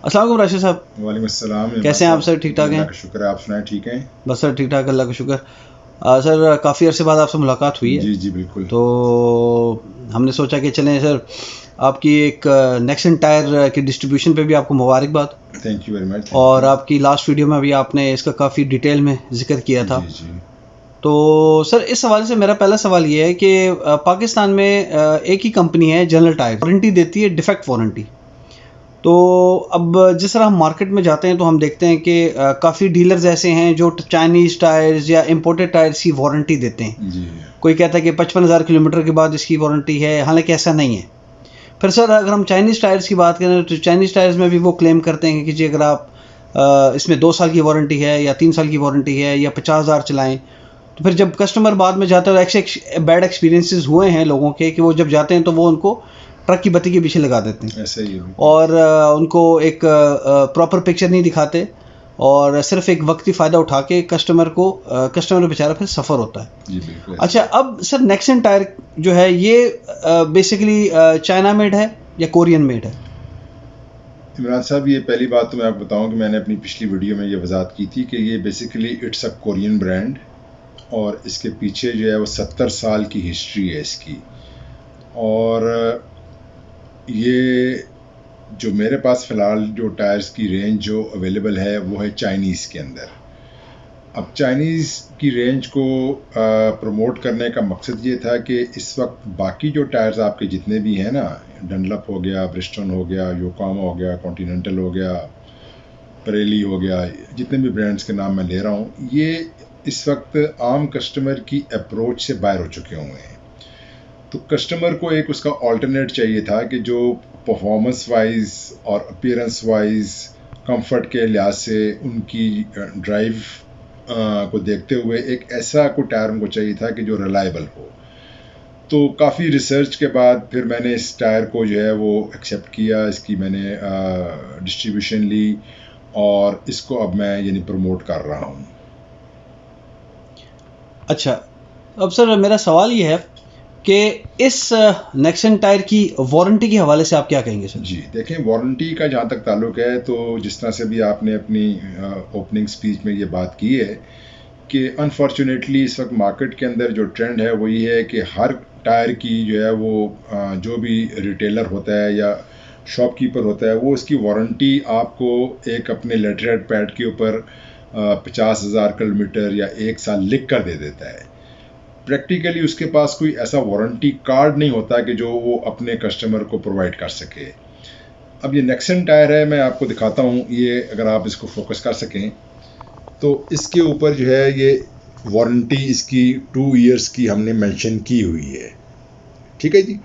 अस्सलाम वालेकुम राशिद साहब। वालेकुम अस्सलाम। कैसे हैं आप सर? ठीक ठाक हैं? अल्लाह का शुक्र है, आप सुनाएं ठीक हैं? बस सर ठीक ठाक, अल्लाह का शुक्र। सर काफ़ी अरसे बाद आपसे मुलाकात हुई है, जी जी बिल्कुल। तो हमने सोचा कि चलें सर, आपकी एक नेक्सन टायर की डिस्ट्रीब्यूशन पे भी आपको मुबारकबाद। Thank you very much. और आपकी लास्ट वीडियो में भी आपने इसका काफ़ी डिटेल में जिक्र किया था। जी जी तो सर इस हवाले से मेरा पहला सवाल ये है कि पाकिस्तान में एक ही कंपनी है जनरल टायर, वारंटी देती है, डिफेक्ट वारंटी। तो अब जिस तरह हम मार्केट में जाते हैं तो हम देखते हैं कि काफ़ी डीलर्स ऐसे हैं जो चाइनीज़ टायर्स या इंपोर्टेड टायर्स की वारंटी देते हैं। जी कोई कहता है कि 55,000 किलोमीटर के बाद इसकी वारंटी है, हालांकि ऐसा नहीं है। फिर सर अगर हम चाइनीज़ टायर्स की बात करें तो चाइनीज़ टायर्स में भी वो क्लेम करते हैं कि जी अगर आप इसमें 2 साल की वारंटी है या 3 साल की वारंटी है या 50,000 चलाएं, तो फिर जब कस्टमर बाद में जाता है, ऐसे बैड एक्सपीरियंसेस हुए हैं लोगों के कि वो जब जाते हैं तो वो उनको ट्रक की बत्ती के पीछे लगा देते हैं ऐसा ही है। और उनको एक प्रॉपर पिक्चर नहीं दिखाते और सिर्फ एक वक्ती फ़ायदा उठा के कस्टमर बेचारा फिर सफ़र होता है। जी बिल्कुल। अच्छा, अब सर नेक्सन टायर जो है ये बेसिकली चाइना मेड है या कोरियन मेड है? इमरान साहब, ये पहली बात तो मैं आपको बताऊं कि मैंने अपनी पिछली वीडियो में ये वजाहत की थी कि ये basically it's a Korean brand और इसके पीछे जो है वो 70 साल की हिस्ट्री है इसकी। और ये जो मेरे पास फ़िलहाल जो टायर्स की रेंज जो अवेलेबल है वो है चाइनीज़ के अंदर। अब चाइनीज़ की रेंज को प्रमोट करने का मकसद ये था कि इस वक्त बाकी जो टायर्स आपके जितने भी हैं ना, डनलप हो गया, ब्रिस्टन हो गया, योकोहामा हो गया, कॉन्टिनेंटल हो गया, परेली हो गया, जितने भी ब्रांड्स के नाम मैं ले रहा हूँ, ये इस वक्त आम कस्टमर की अप्रोच से बाहर हो चुके हुए हैं। तो कस्टमर को एक उसका ऑल्टरनेट चाहिए था कि जो परफॉर्मेंस वाइज और अपीयरेंस वाइज कंफर्ट के लिहाज से उनकी ड्राइव को देखते हुए एक ऐसा कोई टायर उनको चाहिए था कि जो रिलायबल हो। तो काफ़ी रिसर्च के बाद फिर मैंने इस टायर को जो है वो एक्सेप्ट किया, इसकी मैंने डिस्ट्रीब्यूशन ली और इसको अब मैं यानी प्रमोट कर रहा हूँ। अच्छा, अब सर मेरा सवाल ये है कि इस नेक्सन टायर की वारंटी के हवाले से आप क्या कहेंगे सर? जी देखें, वारंटी का जहाँ तक ताल्लुक है तो जिस तरह से भी आपने अपनी ओपनिंग स्पीच में ये बात की है कि अनफॉर्चुनेटली इस वक्त मार्केट के अंदर जो ट्रेंड है वो ये है कि हर टायर की जो है वो जो भी रिटेलर होता है या शॉपकीपर होता है वो इसकी वारंटी आपको एक अपने लेटरहेड पैड के ऊपर 50,000 किलोमीटर या 1 साल लिख कर दे देता है। प्रैक्टिकली उसके पास कोई ऐसा वारंटी कार्ड नहीं होता कि जो वो अपने कस्टमर को प्रोवाइड कर सके। अब ये नेक्सन टायर है, मैं आपको दिखाता हूँ, ये अगर आप इसको फोकस कर सकें तो इसके ऊपर जो है ये वारंटी इसकी 2 इयर्स की हमने मेंशन की हुई है। ठीक है जी।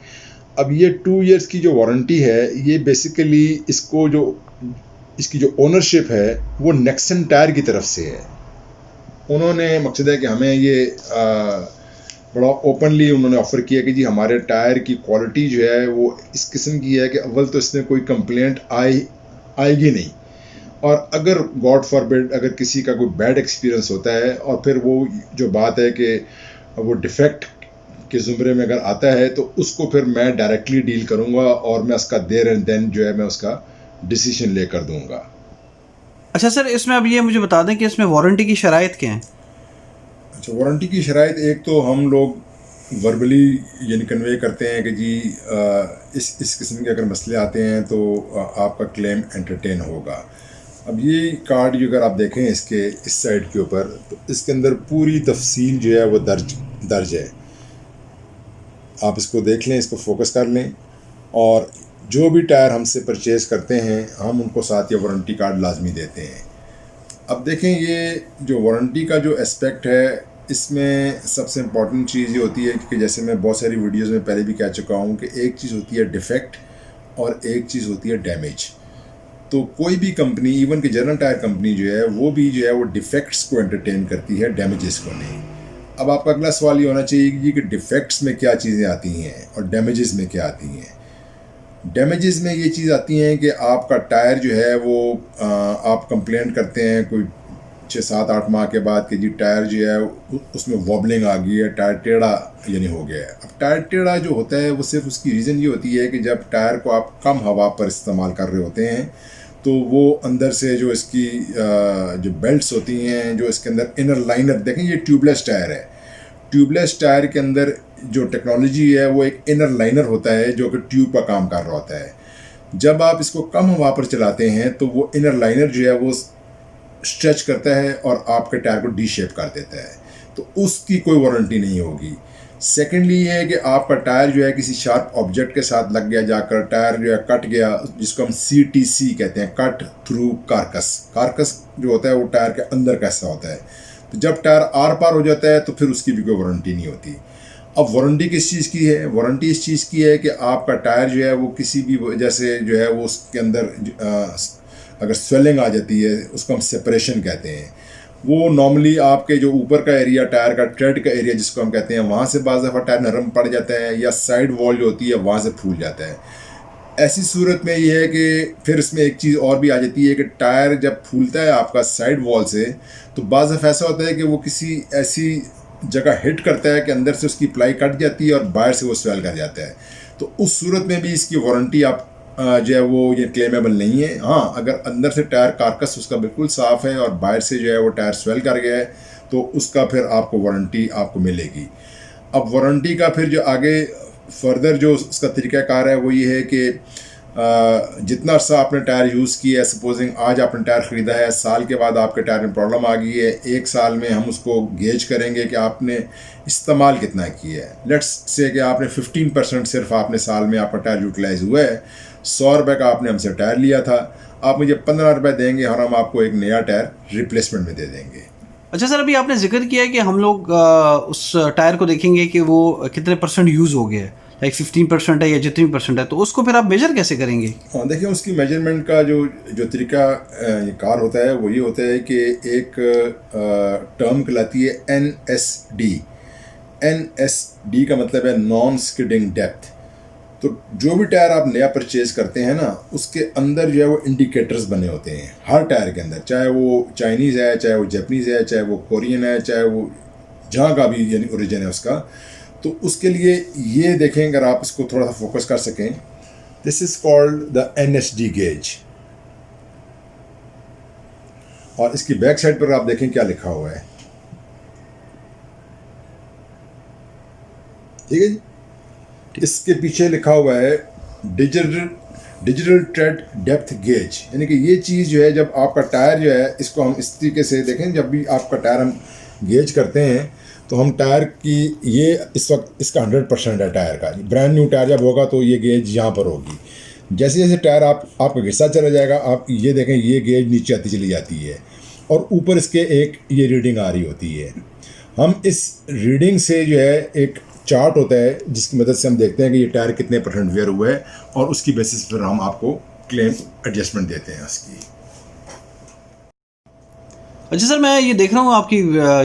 अब ये 2 इयर्स की जो वारंटी है ये बेसिकली इसकी जो ओनरशिप है वो नेक्सन टायर की तरफ से है। उन्होंने मकसद है कि हमें ये बड़ा ओपनली उन्होंने ऑफ़र किया कि जी हमारे टायर की क्वालिटी जो है वो इस किस्म की है कि अव्वल तो इसमें कोई कंप्लेंट आएगी नहीं, और अगर गॉड फॉरबिड अगर किसी का कोई बैड एक्सपीरियंस होता है और फिर वो जो बात है कि वो डिफेक्ट के ज़ुमरे में अगर आता है तो उसको फिर मैं डायरेक्टली डील करूँगा और मैं उसका देयर एंड देन जो है मैं उसका डिसीजन लेकर दूँगा। अच्छा सर, इसमें अब ये मुझे बता दें कि इसमें वारंटी की शराइत क्या हैं? अच्छा, वारंटी की शराइत एक तो हम लोग वर्बली यानी कन्वे करते हैं कि जी इस किस्म के अगर मसले आते हैं तो आपका क्लेम एंटरटेन होगा। अब ये कार्ड जो अगर आप देखें इसके इस साइड के ऊपर तो इसके अंदर पूरी तफसील जो है वो दर्ज है। आप इसको देख लें, इसको फोकस कर लें, और जो भी टायर हमसे परचेज़ करते हैं हम उनको साथ ये वारंटी कार्ड लाजमी देते हैं। अब देखें, ये जो वारंटी का जो एस्पेक्ट है इसमें सबसे इम्पॉर्टेंट चीज़ ये होती है कि जैसे मैं बहुत सारी वीडियोस में पहले भी कह चुका हूँ कि एक चीज़ होती है डिफेक्ट और एक चीज़ होती है डैमेज। तो कोई भी कंपनी, इवन कि जनरल टायर कंपनी जो है वो डिफेक्ट्स को एंटरटेन करती है, डैमेजेस को नहीं। अब आपका अगला सवाल ये होना चाहिए कि डिफेक्ट्स में क्या चीज़ें आती हैं और डैमेजेस में क्या आती हैं। डैमेजेस में ये चीज़ आती हैं कि आपका टायर जो है वो आप कंप्लेंट करते हैं कोई 6-7-8 माह के बाद कि जी टायर जो है उसमें वॉबलिंग आ गई है, टायर टेढ़ा यानी हो गया है। अब टायर टेढ़ा जो होता है वो सिर्फ उसकी रीज़न ये होती है कि जब टायर को आप कम हवा पर इस्तेमाल कर रहे होते हैं तो वो अंदर से जो इसकी जो बेल्ट्स होती हैं, जो इसके अंदर इनर लाइनर, देखें ये ट्यूबलेस टायर है। ट्यूबलेस टायर के अंदर जो टेक्नोलॉजी है वो एक इनर लाइनर होता है जो कि ट्यूब का काम कर रहा होता है। जब आप इसको कम हवा पर चलाते हैं तो वो इनर लाइनर जो है वो स्ट्रेच करता है और आपके टायर को डी शेप कर देता है, तो उसकी कोई वारंटी नहीं होगी। सेकेंडली ये है कि आपका टायर जो है किसी शार्प ऑब्जेक्ट के साथ लग गया, जाकर टायर जो है कट गया, जिसको हम CTC कहते हैं, कट थ्रू कार्कस। कार्कस जो होता है वो टायर के अंदर का हिस्सा होता है, तो जब टायर आर पार हो जाता है तो फिर उसकी भी कोई वारंटी नहीं होती। अब वारंटी किस चीज़ की है? वारंटी इस चीज़ की है कि आपका टायर जो है वो किसी भी वजह से जो है वो उसके अंदर अगर स्वेलिंग आ जाती है, उसको हम सेपरेशन कहते हैं। वो नॉर्मली आपके जो ऊपर का एरिया, टायर का ट्रेड का एरिया जिसको हम कहते हैं, वहाँ से बाज़ दफ़ा टायर नरम पड़ जाता है, या साइड वॉल जो होती है वहाँ से फूल जाता है। ऐसी सूरत में ये है कि फिर इसमें एक चीज़ और भी आ जाती है कि टायर जब फूलता है आपका साइड वॉल से, तो बाज़ दफ़ा ऐसा होता है कि वो किसी ऐसी जगह हिट करता है कि अंदर से उसकी प्लाई कट जाती है और बाहर से वो स्वेल कर जाता है। तो उस सूरत में भी इसकी वारंटी आप जो है वो ये क्लेमेबल नहीं है। हाँ, अगर अंदर से टायर कार्कस उसका बिल्कुल साफ़ है और बाहर से जो है वो टायर स्वेल कर गया है तो उसका फिर आपको वारंटी आपको मिलेगी। अब वारंटी का फिर जो आगे फर्दर जो उसका तरीक़ाकार है वो ये है कि जितना अर्सा आपने टायर यूज़ किया है, सपोजिंग आज आपने टायर ख़रीदा है, साल के बाद आपके टायर में प्रॉब्लम आ गई है, 1 साल में हम उसको गेज करेंगे कि आपने इस्तेमाल कितना किया है। लेट्स से कि आपने 15% सिर्फ आपने साल में आपका टायर यूटिलाइज हुआ है। 100 रुपये का आपने हमसे टायर लिया था, आप मुझे 15 रुपये देंगे और हम आपको एक नया टायर रिप्लेसमेंट में दे देंगे। अच्छा सर, अभी आपने जिक्र किया है कि हम लोग उस टायर को देखेंगे कि वो कितने % यूज़ हो गया है, लाइक 15% है या जितनी % है, तो उसको फिर आप मेजर कैसे करेंगे? हाँ, देखिए उसकी मेजरमेंट का जो तरीका कार होता है वो ये होता है कि एक टर्म कहलाती है NSD। NSD का मतलब है नॉन स्किडिंग डेप्थ। तो जो भी टायर आप नया परचेज़ करते हैं ना, उसके अंदर जो है वो इंडिकेटर्स बने होते हैं हर टायर के अंदर, चाहे वो चाइनीज़ है, चाहे वो जापानीज़ है, चाहे वो कोरियन है, चाहे वो जहाँ का भी यानी ओरिजिन है उसका। तो उसके लिए ये देखें, अगर आप इसको थोड़ा सा फोकस कर सकें, this is called the NSD gauge. और इसकी बैक साइड पर आप देखें क्या लिखा हुआ है, ठीक है जी। इसके पीछे लिखा हुआ है डिजिटल ट्रेड डेप्थ गेज, यानी कि ये चीज़ जो है, जब आपका टायर जो है, इसको हम इस तरीके से देखें, जब भी आपका टायर हम गेज करते हैं तो हम टायर की ये इस वक्त इसका 100% है टायर का। ब्रांड न्यू टायर जब होगा तो ये गेज यहाँ पर होगी। जैसे जैसे टायर आपका घिसा चला जाएगा, आप ये देखें ये गेज नीचे आती चली जाती है और ऊपर इसके एक ये रीडिंग आ रही होती है। हम इस रीडिंग से जो है एक चार्ट होता है जिसकी मदद से हम देखते हैं कि ये टायर कितने % वेयर हुआ है और उसकी बेसिस पर हम आपको क्लेम एडजस्टमेंट देते हैं उसकी। अच्छा सर, मैं ये देख रहा हूँ आपकी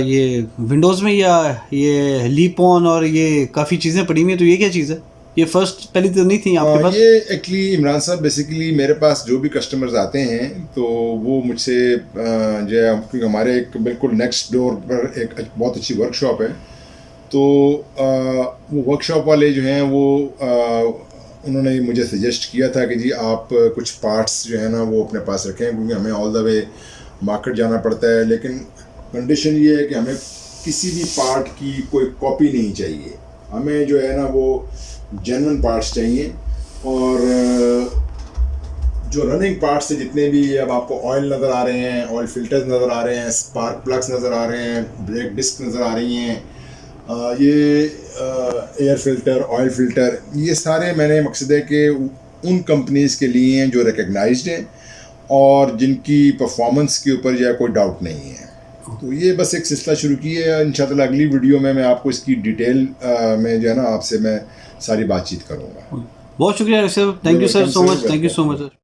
ये विंडोज़ में या ये लीप ऑन और ये काफ़ी चीज़ें पड़ी हुई हैं, तो ये क्या चीज़ है? ये पहले तो नहीं थी आपके पास? ये एक्चुअली इमरान साहब, बेसिकली मेरे पास जो भी कस्टमर्स आते हैं तो वो मुझसे जो है, क्योंकि हमारे एक बिल्कुल नेक्स्ट डोर पर एक बहुत अच्छी वर्कशॉप है, तो वो वर्कशॉप वाले जो हैं वो उन्होंने मुझे सजेस्ट किया था कि जी आप कुछ पार्ट्स जो है ना वो अपने पास रखें, क्योंकि हमें ऑल द वे मार्केट जाना पड़ता है। लेकिन कंडीशन ये है कि हमें किसी भी पार्ट की कोई कॉपी नहीं चाहिए, हमें जो है ना वो जेन्युइन पार्ट्स चाहिए। और जो रनिंग पार्ट्स से जितने भी, अब आपको ऑयल नज़र आ रहे हैं, ऑयल फिल्टर्स नज़र आ रहे हैं, स्पार्क प्लग्स नज़र आ रहे हैं, ब्रेक डिस्क नज़र आ रही हैं, ये एयर फिल्टर, ऑयल फिल्टर, ये सारे मैंने मकसद है कि उन कंपनीज़ के लिए हैं जो रिकग्नाइज्ड हैं और जिनकी परफॉर्मेंस के ऊपर जो है कोई डाउट नहीं है। तो ये बस एक सिलसिला शुरू की है। इंशाल्लाह अगली वीडियो में मैं आपको इसकी डिटेल में जो है ना आपसे मैं सारी बातचीत करूँगा। बहुत शुक्रिया sir, thank you sir so much, thank you so much sir.